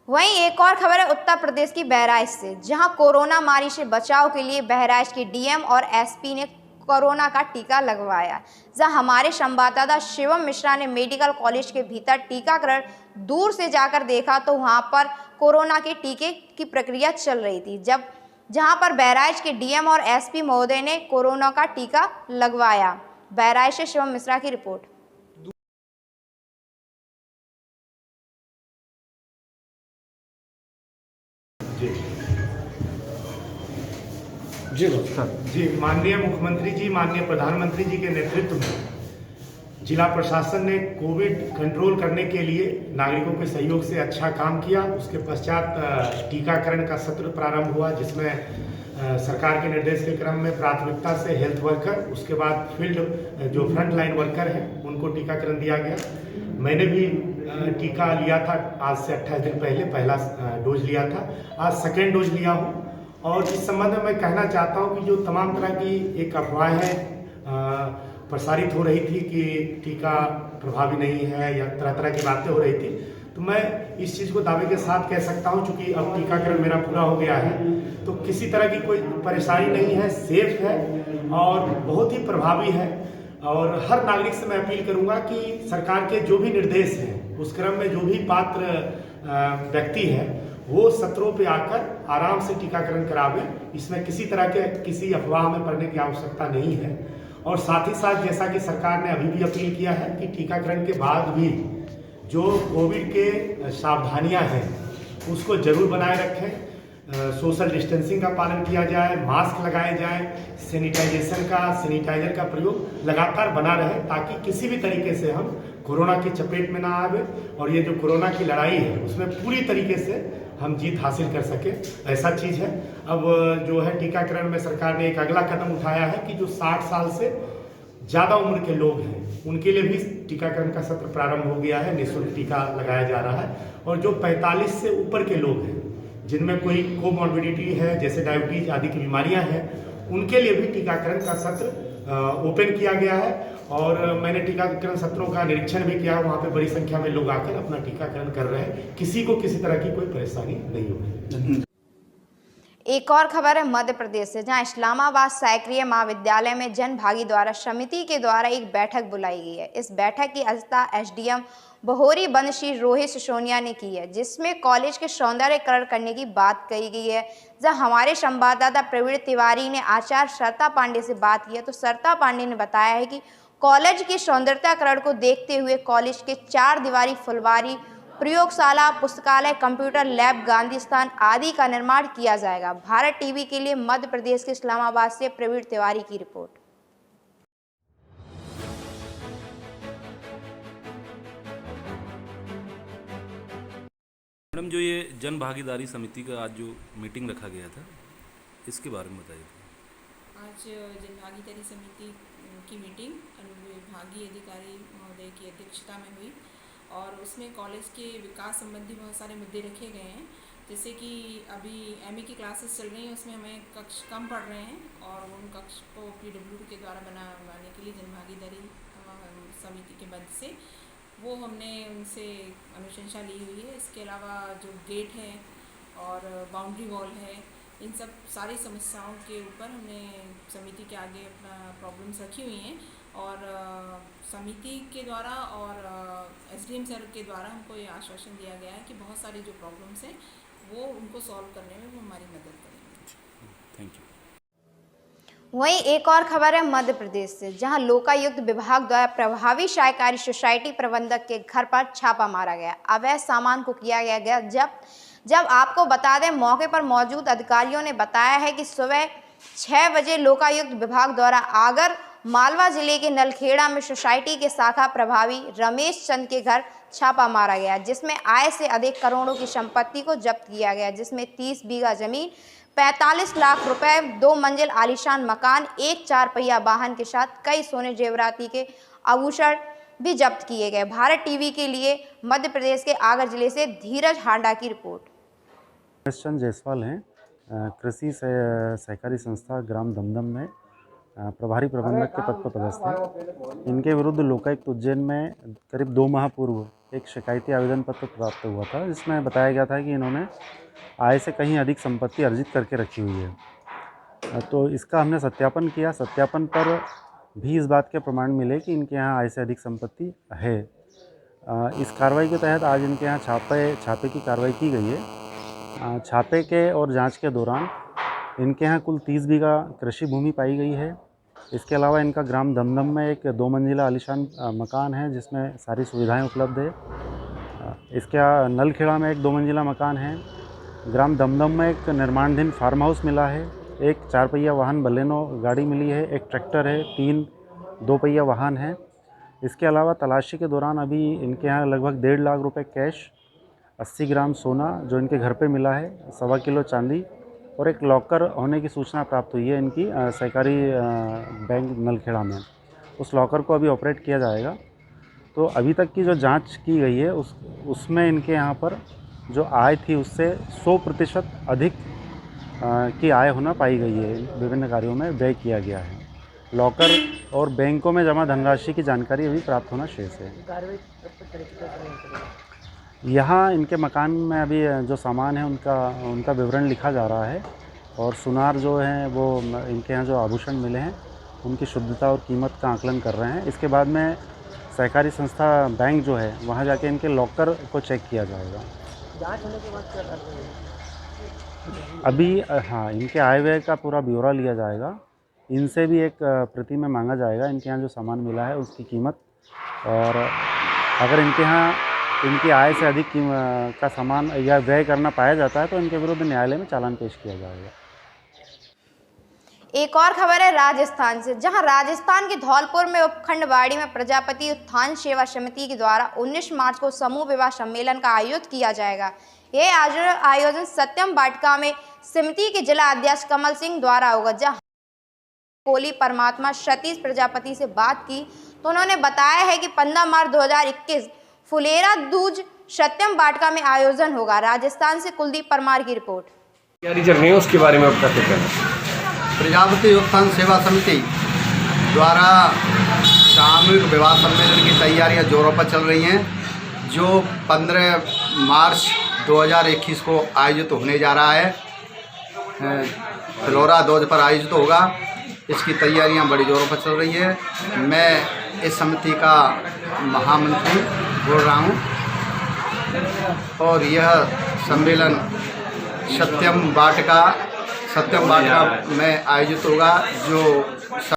वहीं एक और खबर है उत्तर प्रदेश की बहराइच से, जहां कोरोना महामारी से बचाव के लिए बहराइच के डीएम और एसपी ने कोरोना का टीका लगवाया। जहां हमारे संवाददाता शिवम मिश्रा ने मेडिकल कॉलेज के भीतर टीकाकरण दूर से जाकर देखा तो वहां पर कोरोना के टीके की प्रक्रिया चल रही थी, जहां पर बहराइच के डीएम और एसपी महोदय ने कोरोना का टीका लगवाया। बहराइच से शिवम मिश्रा की रिपोर्ट। जी जी जी, माननीय मुख्यमंत्री जी, माननीय प्रधानमंत्री जी के नेतृत्व में जिला प्रशासन ने कोविड कंट्रोल करने के लिए नागरिकों के सहयोग से अच्छा काम किया। उसके पश्चात टीकाकरण का सत्र प्रारंभ हुआ, जिसमें सरकार के निर्देश के क्रम में प्राथमिकता से हेल्थ वर्कर, उसके बाद फील्ड जो फ्रंट लाइन वर्कर हैं उनको टीकाकरण दिया गया। मैंने भी टीका लिया था, आज से 28 दिन पहले पहला डोज लिया था, आज सेकेंड डोज लिया हूँ। और इस संबंध में मैं कहना चाहता हूँ कि जो तमाम तरह की एक अफवाहें प्रसारित हो रही थी कि टीका प्रभावी नहीं है या तरह तरह की बातें हो रही थी, तो मैं इस चीज़ को दावे के साथ कह सकता हूं, चूंकि अब टीकाकरण मेरा पूरा हो गया है तो किसी तरह की कोई परेशानी नहीं है, सेफ है और बहुत ही प्रभावी है। और हर नागरिक से मैं अपील करूंगा कि सरकार के जो भी निर्देश हैं उस क्रम में जो भी पात्र व्यक्ति है वो सत्रों पे आकर आराम से टीकाकरण करावे। इसमें किसी तरह के किसी अफवाह में पड़ने की आवश्यकता नहीं है। और साथ ही साथ जैसा कि सरकार ने अभी भी अपील किया है कि टीकाकरण के बाद भी जो कोविड के सावधानियां हैं उसको जरूर बनाए रखें। सोशल डिस्टेंसिंग का पालन किया जाए, मास्क लगाए जाए, सैनिटाइजर का प्रयोग लगातार बना रहे, ताकि किसी भी तरीके से हम कोरोना की चपेट में ना आवे और ये जो कोरोना की लड़ाई है उसमें पूरी तरीके से हम जीत हासिल कर सके, ऐसा चीज़ है। अब जो है टीकाकरण में सरकार ने एक अगला कदम उठाया है कि जो 60 साल से ज़्यादा उम्र के लोग हैं उनके लिए भी टीकाकरण का सत्र प्रारंभ हो गया है, निःशुल्क टीका लगाया जा रहा है। और जो 45 से ऊपर के लोग हैं जिनमें कोई कोमॉर्बिडिटी है, जैसे डायबिटीज आदि की बीमारियां हैं, उनके लिए भी टीकाकरण का सत्र ओपन किया गया है। और मैंने टीकाकरण सत्रों का निरीक्षण भी किया, वहाँ पे बड़ी संख्या में लोग आकर अपना टीकाकरण कर रहे हैं, किसी को किसी तरह की कोई परेशानी नहीं हो रही। एक और खबर है मध्य प्रदेश से, जहां इस्लामाबाद साइक्रिया महाविद्यालय में जनभागी द्वारा समिति के द्वारा एक बैठक बुलाई गई है। इस बैठक की अध्यक्षता एसडीएम बहोरी बंदशी रोहित सिसोदिया ने की है, जिसमें कॉलेज के सौंदर्यीकरण करने की बात कही गई है। जहां हमारे संवाददाता प्रवीण तिवारी ने आचार्य सरिता पांडे से बात की है, तो सरिता पांडे ने बताया है कि कॉलेज के सौंदर्यीकरण को देखते हुए कॉलेज के 4 दीवारी फुलवारी, प्रयोगशाला, पुस्तकालय, कंप्यूटर लैब, गांधी स्थान आदि का निर्माण किया जाएगा। भारत टीवी के लिए मध्य प्रदेश के इस्लामाबाद से प्रवीण तिवारी की रिपोर्ट। मैडम, जो ये जन भागीदारी समिति का आज जो मीटिंग रखा गया था, इसके बारे में बताइए। आज जन भागीदारी समिति की मीटिंग अनुविभागीय अधिकारी महोदय की अध्यक्षता में हुई और उसमें कॉलेज के विकास संबंधी बहुत सारे मुद्दे रखे गए हैं। जैसे कि अभी एमए की क्लासेस चल रही हैं, उसमें हमें कक्ष कम पढ़ रहे हैं और उन कक्ष को पीडब्ल्यूडी के द्वारा बनाने के लिए जन भागीदारी समिति के मध्य से वो हमने उनसे अनुशंसा ली हुई है। इसके अलावा जो गेट है और बाउंड्री वॉल है, इन सब सारी समस्याओं के ऊपर हमने समिति के आगे अपना प्रॉब्लम्स रखी हुई हैं और समिति के द्वारा और एसडीएम सर के द्वारा हमको ये आश्वासन दिया गया है कि बहुत सारी जो प्रॉब्लम्स हैं वो उनको सॉल्व करने में वो हमारी मदद करेंगे। Thank you. वहीं एक और खबर है मध्य प्रदेश से, जहां लोकायुक्त विभाग द्वारा प्रभावी सहकारी सोसाइटी प्रबंधक के घर पर छापा मारा गया। अवैध सामान को किया गया जब आपको बता दें, मौके पर मौजूद अधिकारियों ने बताया है कि सुबह 6 बजे लोकायुक्त विभाग द्वारा आगर मालवा जिले के नलखेड़ा में सोसाइटी के शाखा प्रभावी रमेश चंद के घर छापा मारा गया, जिसमें आय से अधिक करोड़ों की संपत्ति को जब्त किया गया, जिसमें 30 बीघा जमीन, 45 लाख रुपए, 2 मंजिल आलीशान मकान, एक 4 पहिया वाहन के साथ कई सोने जेवराती के आभूषण भी जब्त किए गए। भारत टीवी के लिए मध्य प्रदेश के आगर जिले से धीरज हांडा की रिपोर्ट। रमेश चंद जायसवाल हैं, कृषि सहकारी संस्था ग्राम दमदम में प्रभारी प्रबंधक के पद पर पदस्थ हैं। इनके विरुद्ध लोकायुक्त उज्जैन में करीब 2 माह पूर्व एक शिकायती आवेदन पत्र प्राप्त हुआ था, जिसमें बताया गया था कि इन्होंने आय से कहीं अधिक संपत्ति अर्जित करके रखी हुई है। तो इसका हमने सत्यापन किया। सत्यापन पर भी इस बात के प्रमाण मिले कि इनके यहाँ आय से अधिक संपत्ति है। इस कार्रवाई के तहत आज इनके यहाँ छापे की कार्रवाई की गई है। छापे के और जांच के दौरान इनके यहाँ कुल 30 बीघा कृषि भूमि पाई गई है। इसके अलावा इनका ग्राम दमदम में एक 2 मंजिला आलीशान मकान है, जिसमें सारी सुविधाएं उपलब्ध है। इसके नलखेड़ा में एक 2 मंजिला मकान है। ग्राम दमदम में एक निर्माणाधीन फार्म हाउस मिला है। एक 4 पहिया वाहन बलेनो गाड़ी मिली है। एक ट्रैक्टर है। 3 2 पहिया वाहन है। इसके अलावा तलाशी के दौरान अभी इनके यहाँ लगभग 1.5 लाख रुपए कैश, 80 ग्राम सोना जो इनके घर पे मिला है, 1.25 किलो चांदी और एक लॉकर होने की सूचना प्राप्त हुई है इनकी सहकारी बैंक नलखेड़ा में। उस लॉकर को अभी ऑपरेट किया जाएगा। तो अभी तक की जो जांच की गई है उसमें इनके यहाँ पर जो आय थी उससे 100% अधिक की आय होना पाई गई है। विभिन्न कार्यों में व्यय किया गया है। लॉकर और बैंकों में जमा धनराशि की जानकारी अभी प्राप्त होना शेष है। यहाँ इनके मकान में अभी जो सामान है उनका विवरण लिखा जा रहा है और सुनार जो है वो इनके यहाँ जो आभूषण मिले हैं उनकी शुद्धता और कीमत का आकलन कर रहे हैं। इसके बाद में सहकारी संस्था बैंक जो है वहाँ जाके इनके लॉकर को चेक किया जाएगा। जांच होने के बाद क्या करते हैं? अभी हाँ, इनके आय व्यय का पूरा ब्यौरा लिया जाएगा। इनसे भी एक प्रति में मांगा जाएगा इनके यहाँ जो सामान मिला है उसकी कीमत, और अगर इनके यहाँ इनकी आय से अधिक का सामान या व्यय करना पाया जाता है तो इनके विरुद्ध न्यायालय में चालान पेश किया जाएगा। एक और खबर है राजस्थान से, जहां राजस्थान के धौलपुर में उपखंडवाड़ी में प्रजापति उत्थान सेवा समिति के द्वारा 19 मार्च को समूह विवाह सम्मेलन का आयोजन किया जाएगा। यह आयोजन सत्यम वाटिका में समिति के जिला अध्यक्ष कमल सिंह द्वारा होगा। जहां कोली परमात्मा सतीश प्रजापति से बात की तो उन्होंने बताया है कि 15 मार्च 2021 फुलेरा दूज सत्यम वाटिका में आयोजन होगा। राजस्थान से कुलदीप परमार की रिपोर्ट। तैयारी चल रही है उसके बारे में आपका क्या कहना है? प्रजापति उत्थान सेवा समिति द्वारा सामूहिक विवाह सम्मेलन की तैयारियां जोरों पर चल रही हैं, जो 15 मार्च 2021 को आयोजित होने जा रहा है। फुलेरा दूज पर आयोजित होगा। इसकी तैयारियां बड़ी जोरों पर चल रही है। मैं इस समिति का महामंत्री बोल रहा हूं और यह सम्मेलन सत्यम वाटिका में आयोजित होगा, जो